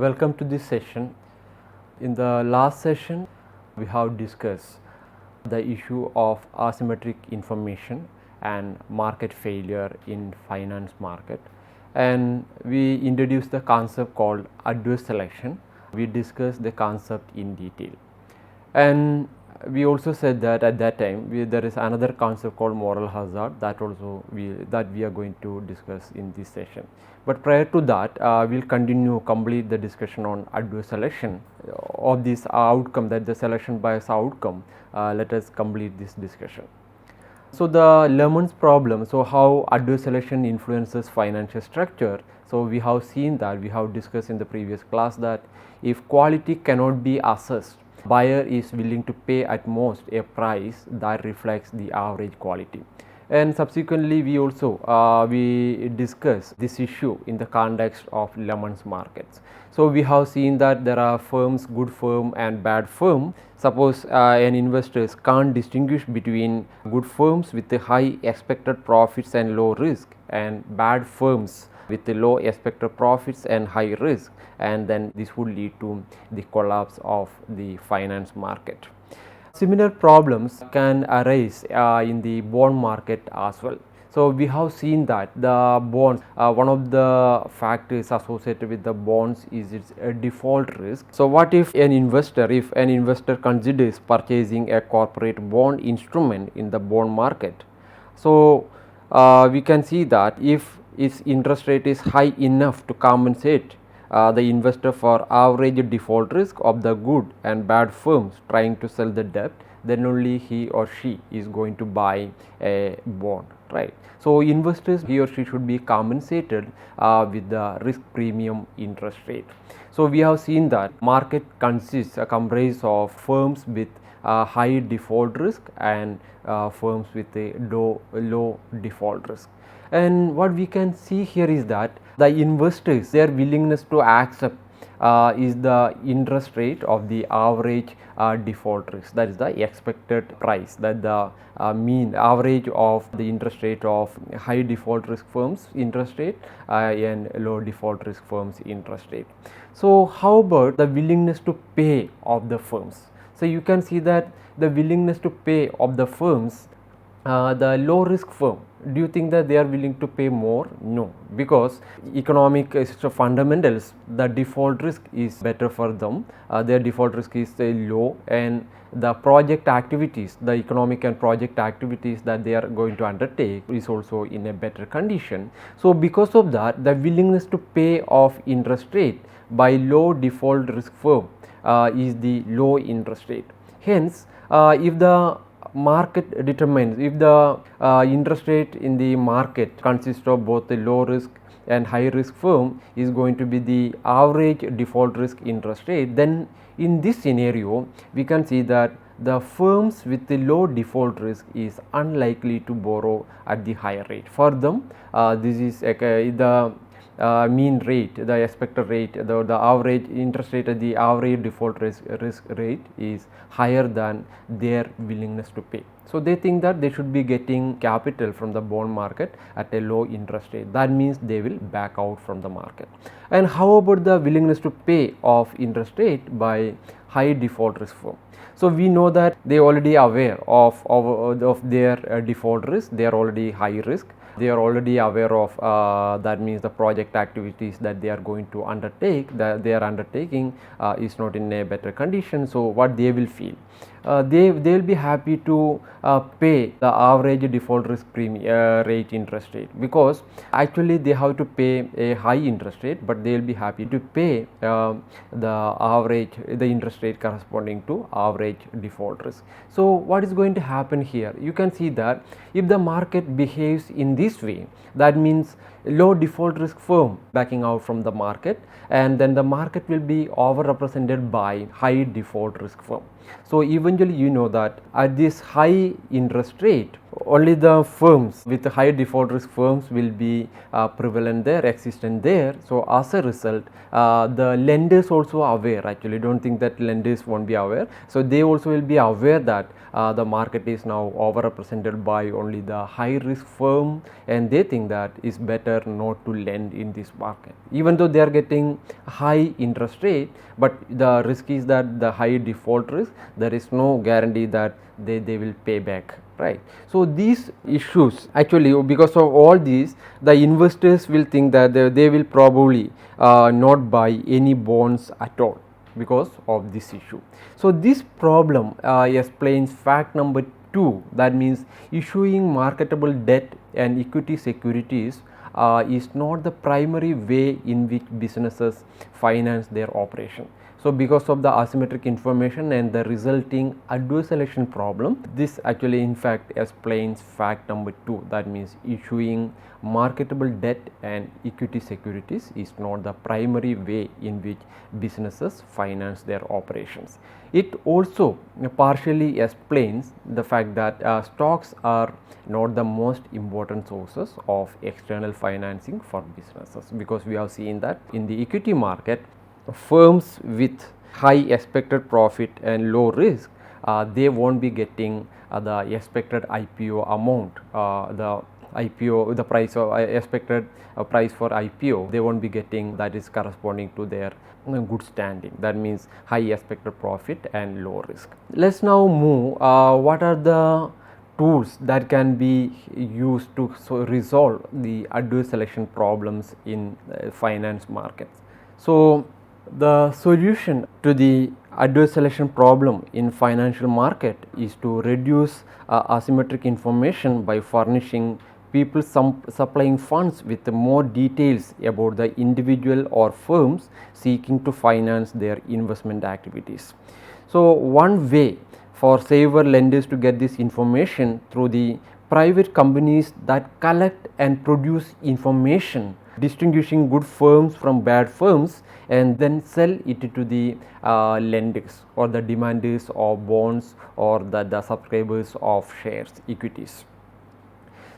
Welcome to this session. In the last session, we have discussed the issue of asymmetric information and market failure in finance market, and we introduced the concept called adverse selection. We discussed the concept in detail, and we also said that at that time there is another concept called moral hazard that we are going to discuss in this session. But prior to that, we will complete the discussion on adverse selection of this outcome, that the selection bias outcome. Let us complete this discussion. So, the Lemon's problem, so how adverse selection influences financial structure. So, we have seen that, we have discussed in the previous class that if quality cannot be assessed, buyer is willing to pay at most a price that reflects the average quality. And subsequently, we also we discuss this issue in the context of Lemon's markets. So, we have seen that there are firms, good firm and bad firm. Suppose an investors can't distinguish between good firms with the high expected profits and low risk and bad firms with the low expected profits and high risk, and then this would lead to the collapse of the finance market. Similar problems can arise in the bond market as well. So, we have seen that the bonds, one of the factors associated with the bonds is its default risk. So, what if an investor considers purchasing a corporate bond instrument in the bond market? So, we can see that if its interest rate is high enough to compensate the investor for average default risk of the good and bad firms trying to sell the debt, then only he or she is going to buy a bond, right. So, investors, he or she should be compensated with the risk premium interest rate. So, we have seen that market consists comprised of firms with high default risk and firms with a low default risk. And what we can see here is that the investors, their willingness to accept is the interest rate of the average default risk, that is the expected price, that the mean average of the interest rate of high default risk firms interest rate and low default risk firms interest rate. So, how about the willingness to pay of the firms? So, you can see that the willingness to pay of the firms, the low risk firm, do you think that they are willing to pay more? No, because economic fundamentals, the default risk is better for them, their default risk is low, and the project activities, the economic and project activities that they are going to undertake is also in a better condition. So, because of that, the willingness to pay of interest rate by low default risk firm is the low interest rate. Hence, if the market determines, if the interest rate in the market consists of both the low risk and high risk firm is going to be the average default risk interest rate, then in this scenario we can see that the firms with the low default risk is unlikely to borrow at the higher rate. For them, this is the mean rate, the expected rate, the average interest rate at the average default risk rate is higher than their willingness to pay. So, they think that they should be getting capital from the bond market at a low interest rate, that means they will back out from the market. And how about the willingness to pay of interest rate by high default risk firm? So, we know that they are already aware of their default risk, they are already high risk, they are already aware of that means the project activities that they are going to undertake, that they are undertaking is not in a better condition. So, what they will feel? They will be happy to pay the average default risk rate interest rate, because actually they have to pay a high interest rate, but they will be happy to pay the interest rate corresponding to average default risk. So, what is going to happen here? You can see that if the market behaves in this way, that means low default risk firm backing out from the market, and then the market will be overrepresented by high default risk firm. So, eventually you know that at this high interest rate, only the firms with high default risk firms will be prevalent there, existent there. So, as a result, the lenders also aware, actually do not think that lenders won't be aware. So, they also will be aware that the market is now overrepresented by only the high risk firm, and they think that it's better better not to lend in this market, even though they are getting high interest rate, but the risk is that the high default risk, there is no guarantee that they will pay back, right. So these issues, actually because of all these, the investors will think that they will probably not buy any bonds at all because of this issue. So this problem explains fact number 2, that means issuing marketable debt and equity securities is not the primary way in which businesses finance their operation. So because of the asymmetric information and the resulting adverse selection problem, this actually in fact explains fact number 2, that means issuing marketable debt and equity securities is not the primary way in which businesses finance their operations. It also partially explains the fact that stocks are not the most important sources of external financing for businesses, because we have seen that in the equity market, firms with high expected profit and low risk, they won't be getting the expected IPO amount, the IPO, the price of expected price for IPO, they won't be getting, that is corresponding to their good standing, that means high expected profit and low risk. Let us now move what are the tools that can be used to resolve the adverse selection problems in finance markets. So the solution to the adverse selection problem in financial market is to reduce asymmetric information by furnishing people supplying funds with more details about the individual or firms seeking to finance their investment activities. So one way for saver lenders to get this information through the private companies that collect and produce information distinguishing good firms from bad firms and then sell it to the lenders or the demanders of bonds or the subscribers of shares, equities.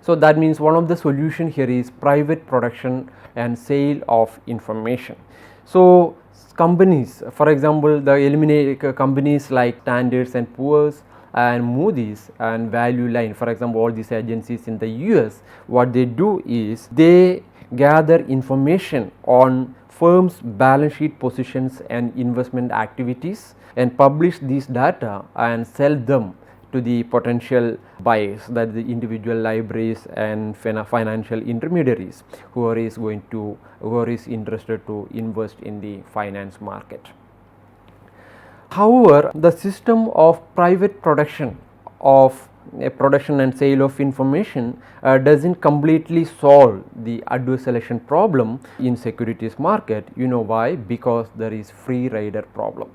So that means one of the solution here is private production and sale of information. So companies, for example, the eliminate companies like Standards and Poor's and Moody's and Value Line, for example, all these agencies in the US, what they do is they gather information on firms' balance sheet positions and investment activities and publish these data and sell them to the potential buyers, that the individual libraries and financial intermediaries who are interested to invest in the finance market. However, the system of private production and sale of information doesn't completely solve the adverse selection problem in securities market. You know why? Because there is free rider problem.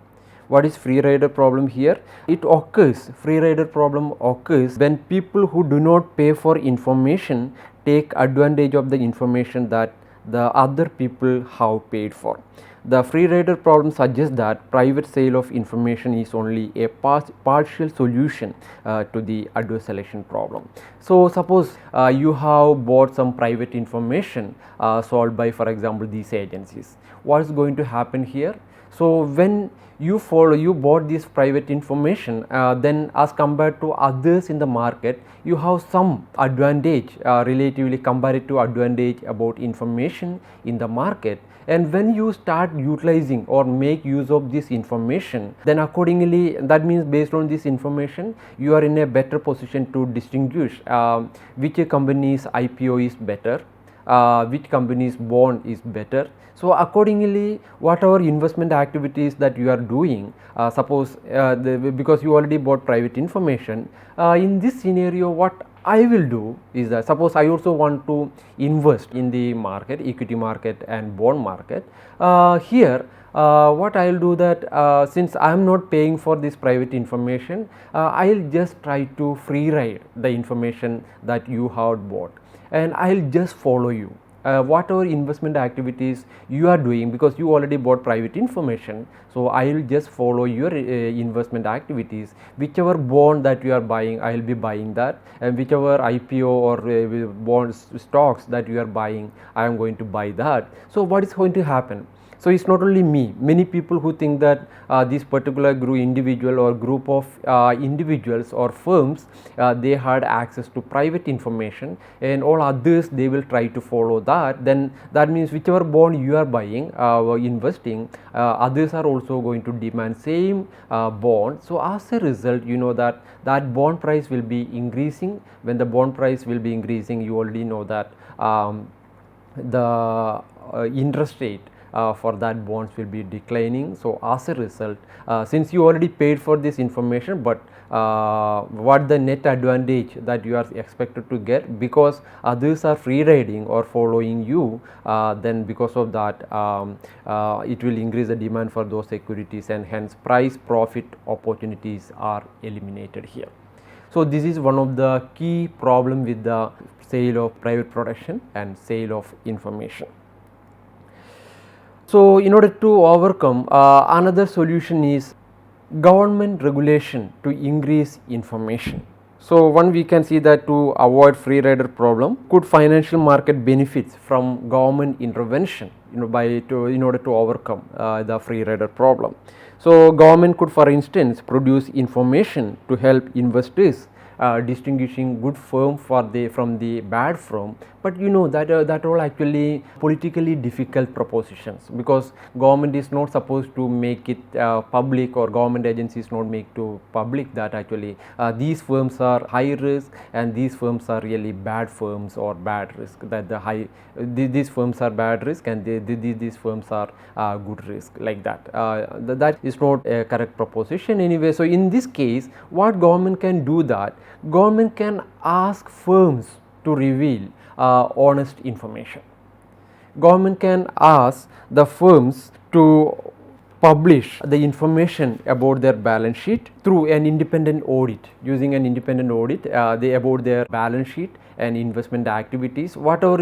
What is free rider problem here? It occurs, free rider problem occurs when people who do not pay for information take advantage of the information that the other people have paid for. The free rider problem suggests that private sale of information is only a partial solution to the adverse selection problem. So suppose you have bought some private information sold by, for example, these agencies. What is going to happen here? So when you bought this private information, then as compared to others in the market, you have some advantage, relatively comparative advantage about information in the market. And when you start utilizing or make use of this information, then accordingly, that means based on this information, you are in a better position to distinguish which company's IPO is better, which company's bond is better. So accordingly, whatever investment activities that you are doing, suppose because you already bought private information, in this scenario what I will do is that, suppose I also want to invest in the market, equity market and bond market, here what I will do that since I am not paying for this private information, I will just try to free ride the information that you have bought, and I will just follow you. Whatever investment activities you are doing, because you already bought private information, so I will just follow your investment activities. Whichever bond that you are buying, I will be buying that, and whichever IPO or bonds stocks that you are buying, I am going to buy that. So what is going to happen? So it's not only me, many people who think that this particular individual or group of individuals or firms, they had access to private information, and all others they will try to follow that. Then that means whichever bond you are buying or investing, others are also going to demand same bond. So as a result, you know that that bond price will be increasing. When the bond price will be increasing, you already know that the interest rate for that bonds will be declining. So as a result, since you already paid for this information, but what the net advantage that you are expected to get, because others are free riding or following you, then because of that it will increase the demand for those securities, and hence price profit opportunities are eliminated here. So this is one of the key problem with the sale of private protection and sale of information. So in order to overcome, another solution is government regulation to increase information. So one, we can see that to avoid free rider problem, could financial market benefits from government intervention, in order to overcome the free rider problem. So government could, for instance, produce information to help investors distinguishing good firm from the bad firm. But you know that that all actually politically difficult propositions, because government is not supposed to make it public, or government agencies not make to public that actually these firms are high risk and these firms are really bad firms or bad risk, that these firms are bad risk and these firms are good risk, like that. That is not a correct proposition anyway. So in this case, what government can do, that government can ask firms to reveal honest information. Government can ask the firms to publish the information about their balance sheet through an independent audit. Using an independent audit, they about their balance sheet and investment activities, what all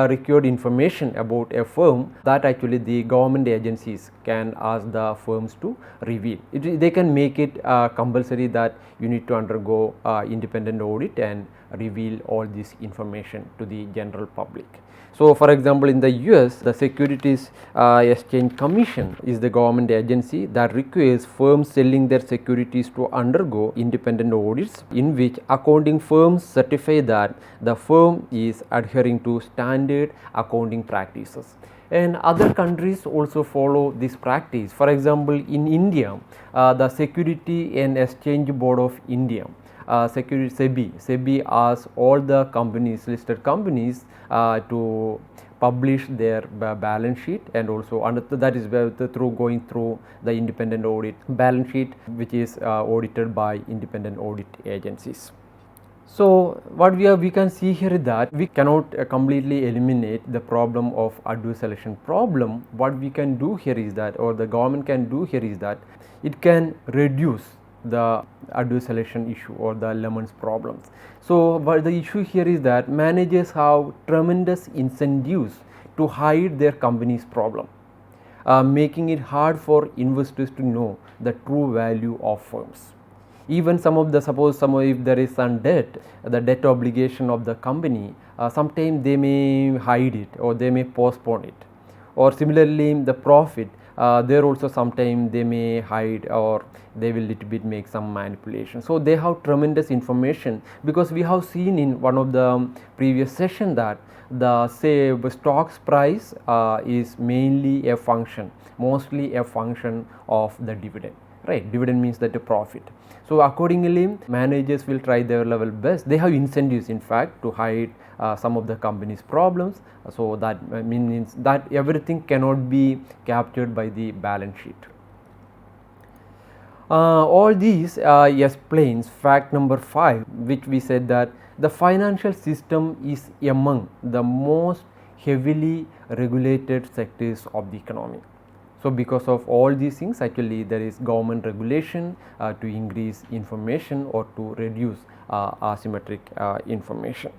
required information about a firm, that actually the government agencies can ask the firms to reveal. They can make it compulsory that you need to undergo independent audit and reveal all this information to the general public. So for example, in the US, the Securities Exchange Commission is the government agency that requires firms selling their securities to undergo independent audits, in which accounting firms certify that the firm is adhering to standard accounting practices. And other countries also follow this practice. For example, in India, the Security and Exchange Board of India, SEBI asks all the companies, listed companies, to publish their balance sheet, and also that is through going through the independent audit balance sheet, which is audited by independent audit agencies. So what we can see here is that we cannot completely eliminate the problem of adverse selection problem. What we can do here is that, or the government can do here is that, it can reduce the adverse selection issue or the lemons problems. So but the issue here is that managers have tremendous incentives to hide their company's problem, making it hard for investors to know the true value of firms. Even if there is some debt, the debt obligation of the company, sometimes they may hide it or they may postpone it. Or similarly, the profit, there also sometimes they may hide, or they will little bit make some manipulation. So they have tremendous information, because we have seen in one of the previous session that the stock's price is mainly a function, mostly a function of the dividend, right? Dividend means that the profit. So accordingly, managers will try their level best. They have incentives, in fact, to hide some of the company's problems. So that means that everything cannot be captured by the balance sheet. All these explains fact number 5, which we said that the financial system is among the most heavily regulated sectors of the economy. So because of all these things, actually there is government regulation to increase information or to reduce asymmetric information.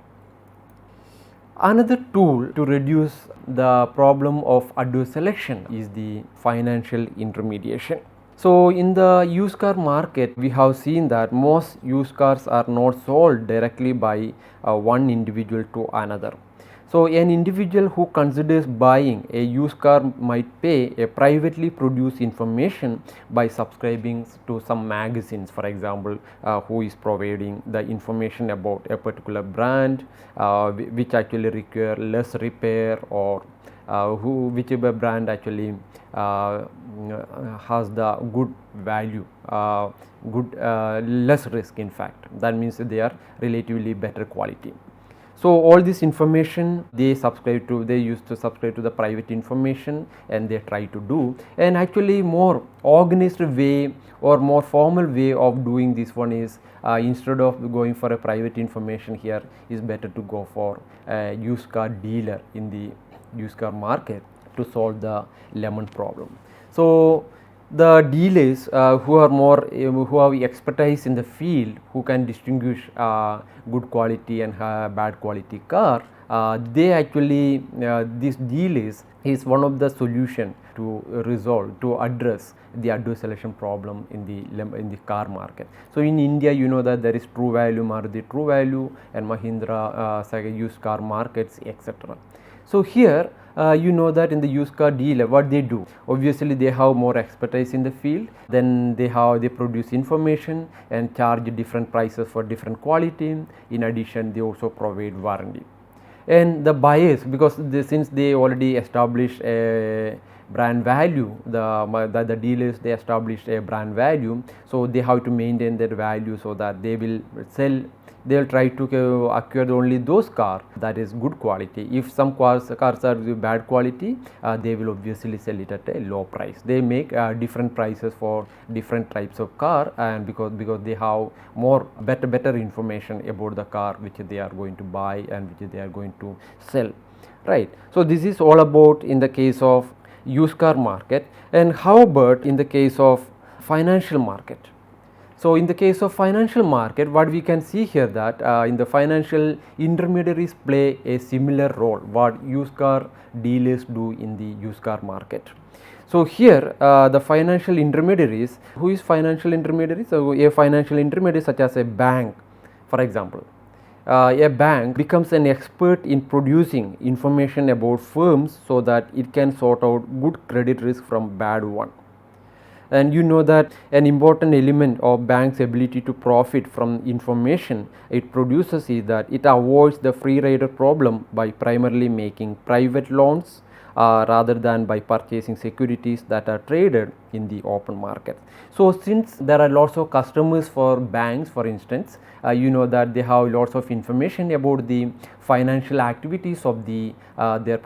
Another tool to reduce the problem of adverse selection is the financial intermediation. So in the used car market, we have seen that most used cars are not sold directly by one individual to another. So, an individual who considers buying a used car might pay a privately produced information by subscribing to some magazines, for example, who is providing the information about a particular brand which actually require less repair, or whichever brand actually has the good value, less risk. In fact, that means that they are relatively better quality. So, all this information they used to subscribe to the private information, and they try to do, and actually more organized way or more formal way of doing this one is, instead of going for a private information, here is better to go for a used car dealer in the used car market to solve the lemon problem. So, the dealers who are more who have expertise in the field, who can distinguish good quality and bad quality car, they actually these dealers is one of the solution to address the adverse selection problem in the car market. So, in India, you know that there is True Value, Maruti True Value, and Mahindra used car markets, etc. So, here you know that in the used car dealer, what they do, obviously they have more expertise in the field, then they produce information and charge different prices for different quality. In addition, they also provide warranty. And the buyers, because since they already established a brand value, the dealers, they established a brand value, so they have to maintain that value, so that they will try to acquire only those cars that is good quality. If some cars are bad quality, they will obviously sell it at a low price. They make different prices for different types of car, and because they have more better information about the car which they are going to buy and which they are going to sell, right. So, this is all about in the case of used car market. And how about in the case of financial market? So, in the case of financial market, what we can see here that in the financial intermediaries play a similar role what used car dealers do in the used car market. So, here the financial intermediaries, who is financial intermediary? So, a financial intermediary such as a bank, for example. A bank becomes an expert in producing information about firms, so that it can sort out good credit risk from bad one. And you know that an important element of bank's ability to profit from information it produces is that it avoids the free rider problem by primarily making private loans rather than by purchasing securities that are traded in the open market. So, since there are lots of customers for banks, for instance, you know that they have lots of information about the financial activities of their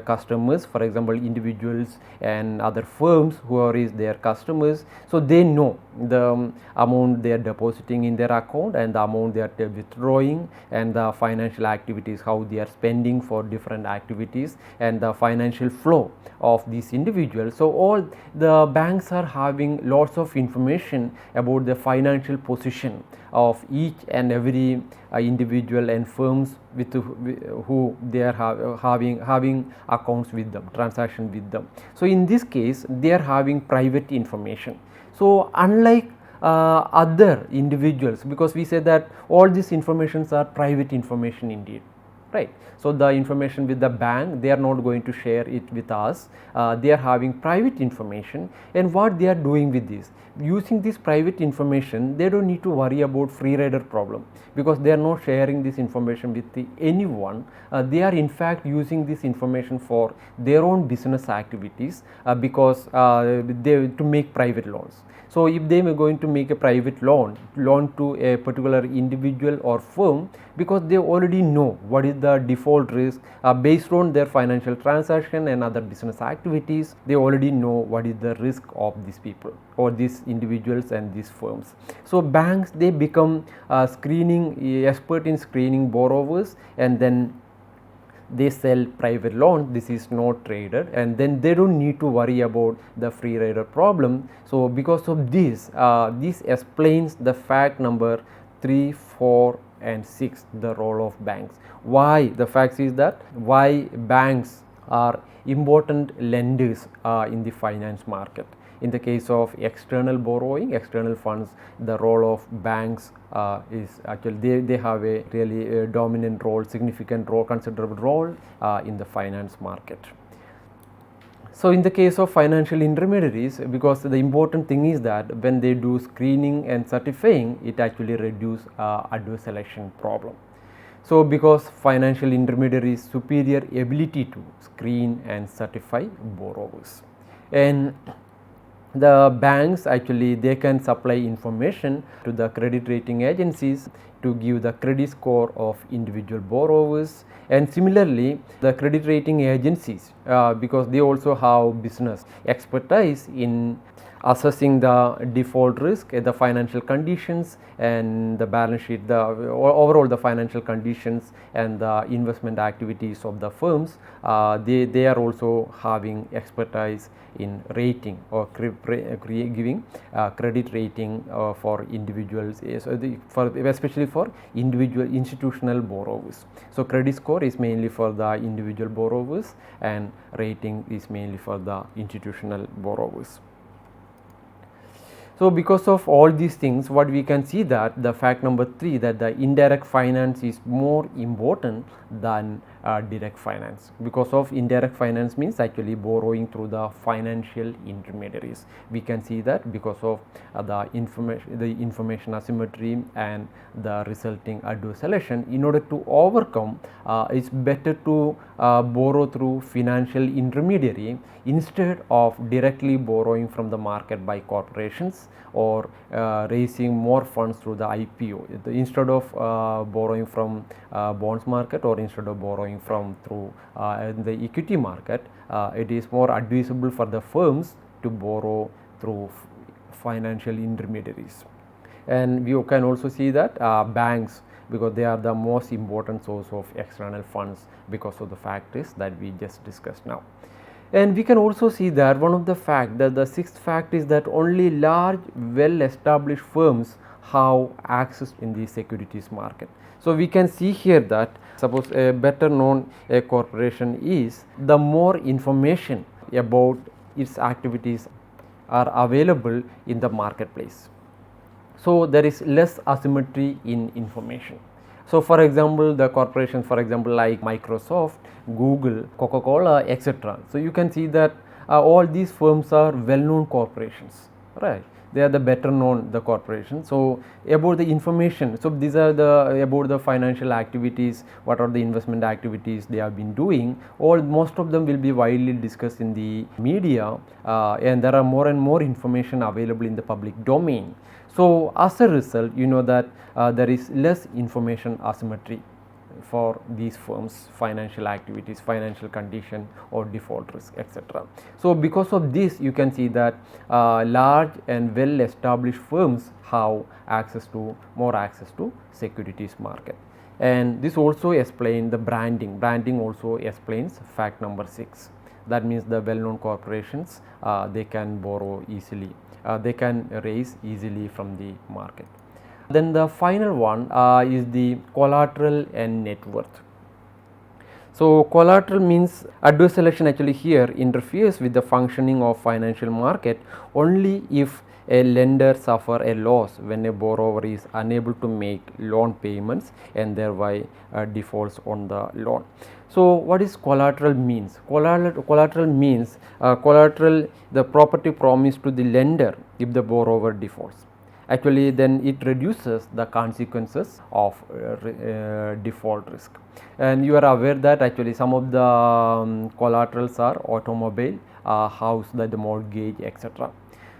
customers, for example, individuals and other firms who are their customers. So, they know the amount they are depositing in their account and the amount they are withdrawing, and the financial activities, how they are spending for different activities, and the financial flow of these individuals. So, all the banks are having lots of information about the financial position of each and every individual and firms with who they are having accounts with them, transaction with them. So, in this case they are having private information. So, unlike other individuals, because we say that all these informations are private information indeed, right. So, the information with the bank, they are not going to share it with us, they are having private information. And what they are doing with this, using this private information, they do not need to worry about free rider problem, because they are not sharing this information with anyone. They are in fact using this information for their own business activities, because they to make private loans. So, if they are going to make a private loan to a particular individual or firm, because they already know what is the default risk based on their financial transaction and other business activities, they already know what is the risk of these people or these individuals and these firms. So, banks, they become expert in screening borrowers, and then they sell private loans. This is not traded, and then they do not need to worry about the free rider problem. So, because of this, this explains the fact number 3, 4 and 6, the role of banks. Why? The fact is that why banks are important lenders in the finance market. In the case of external borrowing, external funds, the role of banks is actually they have a really dominant role, significant role, considerable role in the finance market. So, in the case of financial intermediaries, because the important thing is that when they do screening and certifying, it actually reduces adverse selection problem. So, because financial intermediaries superior ability to screen and certify borrowers, and the banks actually they can supply information to the credit rating agencies to give the credit score of individual borrowers, and similarly the credit rating agencies because they also have business expertise in assessing the default risk, the financial conditions and the balance sheet, the overall the financial conditions and the investment activities of the firms, they are also having expertise in rating or giving credit rating for individuals, especially for individual institutional borrowers. So, credit score is mainly for the individual borrowers and rating is mainly for the institutional borrowers. So, because of all these things, what we can see that the fact number 3, that the indirect finance is more important than direct finance. Because of indirect finance means actually borrowing through the financial intermediaries. We can see that because of the information asymmetry and the resulting adverse selection. In order to overcome, it's better to borrow through financial intermediary instead of directly borrowing from the market by corporations or raising more funds through the IPO. Instead of borrowing from bonds market or instead of borrowing from through the equity market, it is more advisable for the firms to borrow through financial intermediaries. And we can also see that banks, because they are the most important source of external funds because of the factors that we just discussed now. And we can also see that one of the fact, that the sixth fact is that only large well established firms have access in the securities market. So, we can see here that suppose a better known a corporation is, the more information about its activities are available in the marketplace. So, there is less asymmetry in information. So, for example, the corporations, for example, like Microsoft, Google, Coca-Cola, etc. So, you can see that all these firms are well known corporations, right? They are the better known the corporations. So, about the information, so these are the about the financial activities, what are the investment activities they have been doing, most of them will be widely discussed in the media, and there are more and more information available in the public domain. So, as a result, you know that there is less information asymmetry for these firms' financial activities, financial condition or default risk, etc. So, because of this, you can see that large and well established firms have more access to securities market. And this also explains the branding. Branding also explains fact number 6. That means the well known corporations, they can borrow easily, they can raise easily from the market. Then the final one is the collateral and net worth. So, collateral means adverse selection actually here interferes with the functioning of financial market only if a lender suffer a loss when a borrower is unable to make loan payments and thereby defaults on the loan. So, what is collateral means? Collateral means collateral, the property promised to the lender if the borrower defaults. Actually, then it reduces the consequences of default risk. And you are aware that actually some of the collaterals are automobile, house, the mortgage, etc.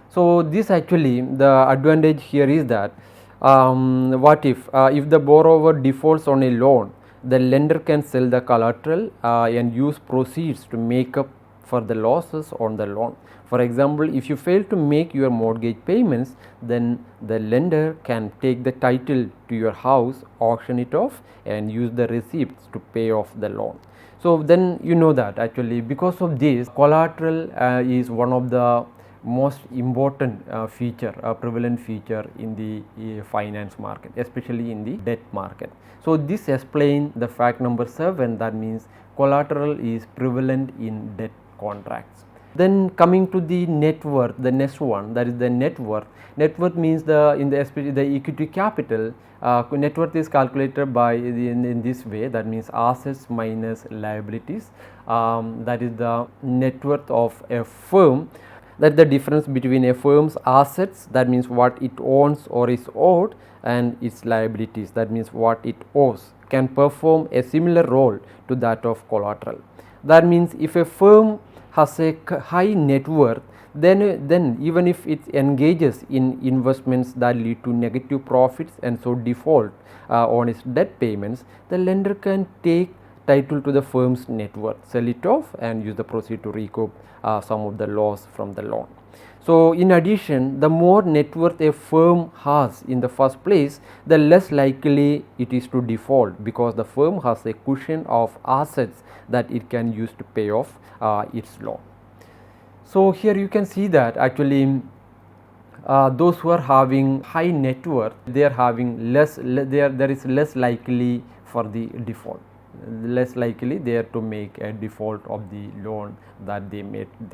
So, this actually the advantage here is that what if the borrower defaults on a loan, the lender can sell the collateral and use proceeds to make up for the losses on the loan. For example, if you fail to make your mortgage payments, then the lender can take the title to your house, auction it off and use the receipts to pay off the loan. So, then you know that actually because of this, collateral is one of the most important prevalent feature in the finance market, especially in the debt market. So, this explains the fact number 7, that means collateral is prevalent in debt contracts. Then coming to the net worth, the next one, that is the net worth. Net worth means especially the equity capital. Net worth is calculated by in this way, that means assets minus liabilities. That is the net worth of a firm. That is the difference between a firm's assets, that means what it owns or is owed, and its liabilities, that means what it owes, can perform a similar role to that of collateral. That means if a firm has a high net worth, then even if it engages in investments that lead to negative profits and so default on its debt payments, the lender can take title to the firm's net worth, sell it off and use the proceeds to recoup some of the loss from the loan. So, in addition, the more net worth a firm has in the first place, the less likely it is to default, because the firm has a cushion of assets that it can use to pay off its loan. So, here you can see that actually those who are having high net worth, they are having there is less likely for the default, less likely they are to make a default of the loan that they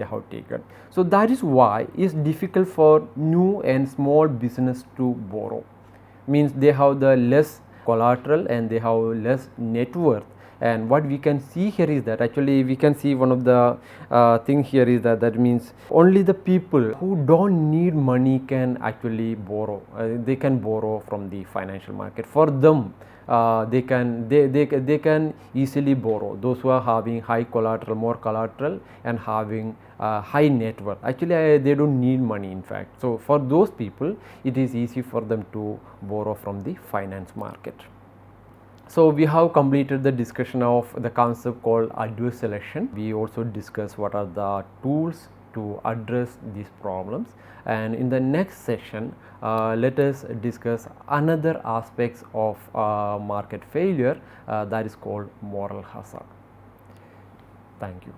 have taken. So, that is why it is difficult for new and small business to borrow, means they have the less collateral and they have less net worth. And what we can see here is that actually we can see one of the thing here is that means only the people who don't need money can actually borrow. They can borrow from the financial market. For them, they can easily borrow. Those who are having high collateral, more collateral, and having high net worth, actually they don't need money in fact. So, for those people it is easy for them to borrow from the finance market. So, we have completed the discussion of the concept called adverse selection. We also discussed what are the tools to address these problems, and in the next session let us discuss another aspects of market failure, that is called moral hazard. Thank you.